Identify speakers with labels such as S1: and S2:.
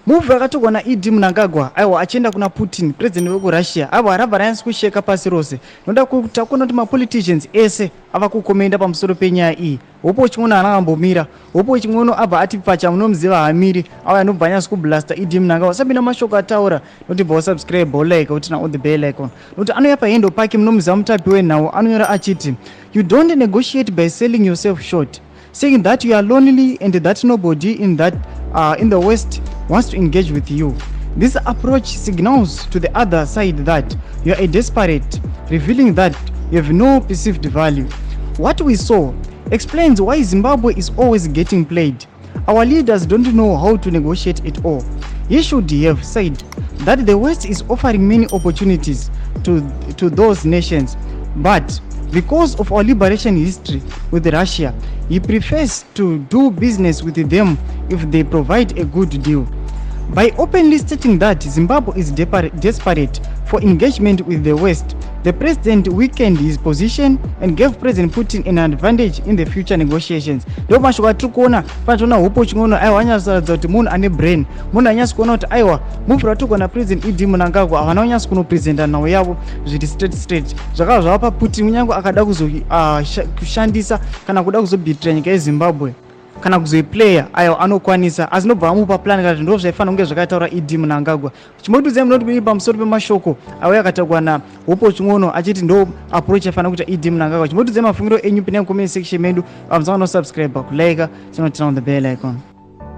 S1: Move yakatogwa naED Mnangagwa aiwa achienda kuna Putin president wekurussia avo harabva ranyasi kusheka pasi rose. Noda kutakuona kuti mapoliticians ese ava kukomenda pamusoro penyaya iyi. Hopewell Chin'ono haana kambomira. Hopewell Chin'ono abva ati pacha munomuziva hamiri ava anobva anyasi kublasta ED Mnangagwa sabina mashoko ataura noti bva usubscribe like kuti na on the bell icon noti anouya pahendo pake munomuziva mutapi wenhau anonyora achiti you don't negotiate by selling yourself short, saying that you are lonely and that nobody in the West wants to engage with you. This approach signals to the other side that you are a desperate, revealing that you have no perceived value. What we saw explains why Zimbabwe is always getting played. Our leaders don't know how to negotiate at all. He should have said that the West is offering many opportunities to those nations, but because of our liberation history with Russia, he prefers to do business with them if they provide a good deal. By openly stating that Zimbabwe is desperate for engagement with the West, the president weakened his position and gave President Putin an advantage in the future negotiations. Ndo mashoko atiri kuona panotoona Hopewell Chin'ono aiwa anyasaratidza kuti munhu ane brain, munhu anyasi kuona kuti aiwa move ratogwa napresident ED Mnangagwa havana kunyasi kunopresenta nhau yavo zviri straight zvakava zvava paPutin kunyange akada kushandisa kana kuda kuzobhitira nyika yeZimbabwe kana kuzoiplayer ayo anokwanisa asi nobva amupa plan kana ndo zvaifanira kunge zvakataura ED Mnangagwa. Chimodudzai munoti kuri pamusoro pemashoko ayo yakataurwa naHopewell Chin'ono achiti ndo approach yafanira kuita ED Mnangagwa. Chimodudzai mafungiro enyu pine comment section medu, subscribe, like, turn on the bell icon.